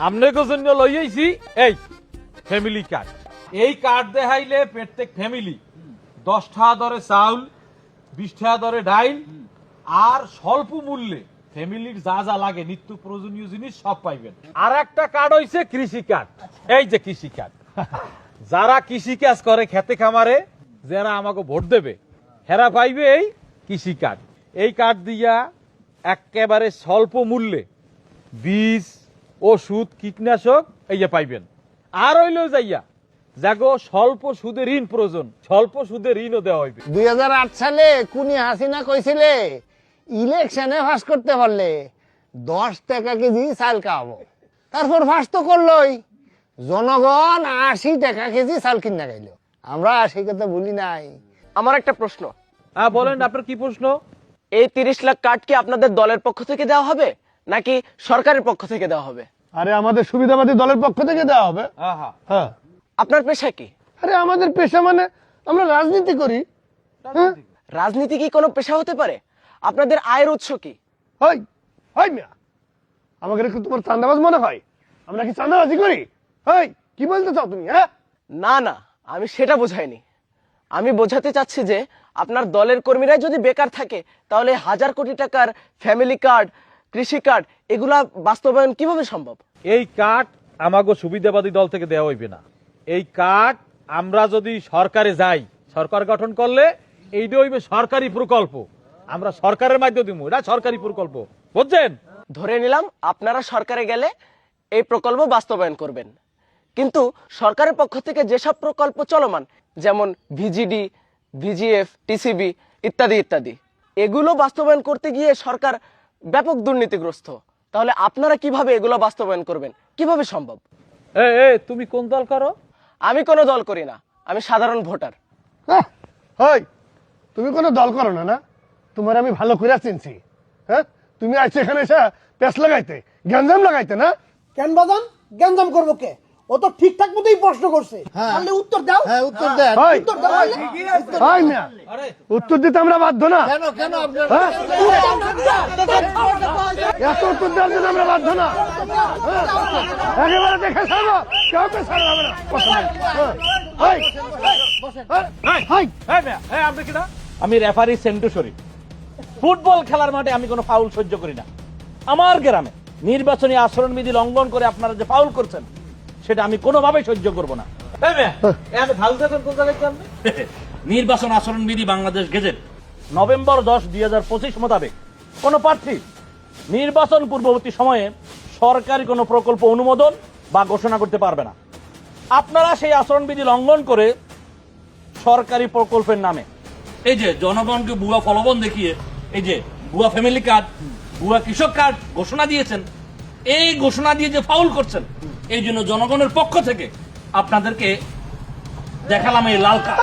আপনাকে জন্য লইয়াইছি এই ফ্যামিলি কার্ড। এই কার্ড দেখাইলে প্রত্যেক ফ্যামিলি 10 টাকা দরে চাউল, 20 টাকা দরে ডাইল আর স্বল্প মূল্যে ফ্যামিলির যা যা লাগে নিত্য প্রয়োজনীয় জিনিস সব পাইবেন। আর একটা কার্ড হইছে কৃষি কার্ড। এই যে কৃষি কার্ড, যারা কৃষি কাজ করে খেতে খামারে, যারা আমাকে ভোট দেবে হেরা পাইবে এই কৃষি কার্ড। এই কার্ড দিয়া একেবারে স্বল্প মূল্যে বীজ, ওষুধ, কীটনাশক এই যে পাইবেন। আর হইলেও যাইয়া যাগো স্বল্প সুদে ঋণ প্রয়োজন, স্বল্প সুদে ঋণও দেওয়া হইবে। 2008 সালে কুনি হাসিনা কইছিলে ইলেকশনে ফাঁস করতে পারলে 10 টাকা কেজি চাল খাওয়াবো। তারপর ফাঁস তো করলোই, জনগণ 80 টাকা কেজি চাল কিনা খাইলো। আমরা সেই কথা বলি নাই। আমার একটা প্রশ্ন। বলেন আপনার কি প্রশ্ন? এই 30 লাখ কার্ড কি আপনাদের দলের পক্ষ থেকে দেওয়া হবে নাকি সরকারের পক্ষ থেকে দেওয়া হবে? আরে আমাদের সুবিধাবাদী দলের পক্ষ থেকে দেওয়া হবে। হ্যাঁ। আপনার পেশা কি? আরে আমাদের পেশা মানে আমরা রাজনীতি করি। রাজনীতি কি কোনো পেশা হতে পারে? আপনাদের আয়ের উৎস কি? হই হই মিয়া, আমাকে কি তোমার চাঁদাবাজ মনে হয়? আমরা কি চাঁদাবাজি করি? হই, কি বলতে চাও তুমি? হ্যাঁ, না না, আমি সেটা বোঝাইনি। আমি বোঝাতে চাচ্ছি যে আপনার দলের কর্মীরাই যদি বেকার থাকে তাহলে 1000 কোটি টাকার ফ্যামিলি কার্ড, কৃষি কার্ড এগুলা বাস্তবায়ন কিভাবে সম্ভব? এই কার্ড আমাগো সুবিধাবাদী দল থেকে দেওয়া হইবে না। এই কার্ড আমরা যদি সরকারে যাই, সরকার গঠন করলে এইটা হইবে সরকারি প্রকল্প, আমরা সরকারের মাধ্যমে দিব, এটা সরকারি প্রকল্প, বুঝছেন? ধরে নিলাম আপনারা সরকারে গেলে এই প্রকল্প বাস্তবায়ন করবেন, কিন্তু সরকারের পক্ষ থেকে যেসব প্রকল্প চলমান যেমন ভিজিডি, ভিজিএফ, টিসিবি ইত্যাদি ইত্যাদি, এগুলো বাস্তবায়ন করতে গিয়ে সরকার ব্যাপক দুর্নীতিগ্রস্ত। তাহলে আপনারা কিভাবে এগুলো বাস্তবায়ন করবেন? কিভাবে সম্ভব? তুমি কোন দল করো? আমি কোনো দল করি না, আমি সাধারণ ভোটার। হই, তুমি কোনো দল করো না? না, তোমার আমি ভালো করে চিনছি। হ্যাঁ, তুমি আজ এখানে এসে পেস লাগাইতে, গ্যাঞ্জাম লাগাইতে না? কেন বাজান গ্যাঞ্জাম করবো কে? ও তো ঠিকঠাক মতোই প্রশ্ন করছে, তাহলে উত্তর দাও। হ্যাঁ, উত্তর দেন। উত্তর দাও। হই মিয়া, উত্তর দিতে আমরা বাধ্য না। কেন কেন আপনার এত উত্তর দেওয়ার জন্য আমরা বাধ্য না। একেবারে দেখে ছাড়বো, কাউকে ছাড়া হবে না। আমি রেফারি সেন্টু শরীফ। ফুটবল খেলার মাঠে আমি কোনো ফাউল সহ্য করি না। আমার গ্রামে নির্বাচনী আচরণবিধি লঙ্ঘন করে আপনারা যে ফাউল করছেন সেটা আমি কোনোভাবেই সহ্য করব না। নির্বাচন আচরণবিধি বাংলাদেশ গেজেট নভেম্বর 10, 2025 মোতাবেক কোন প্রার্থী নির্বাচন পূর্ববর্তী সময়ে সরকারি কোনো প্রকল্প অনুমোদন বা ঘোষণা করতে পারবে না। আপনারা সেই আচরণবিধি লঙ্ঘন করে সরকারি প্রকল্পের নামে এই যে জনগণকে ভুয়া প্রলোভন দেখিয়ে এই যে ভুয়া ফ্যামিলি কার্ড, ভুয়া কৃষক কার্ড ঘোষণা দিয়েছেন, এই ঘোষণা দিয়ে যে ফাউল করছেন, এই জন্য জনগণের পক্ষ থেকে আপনাদেরকে দেখালাম এই লাল কার্ড।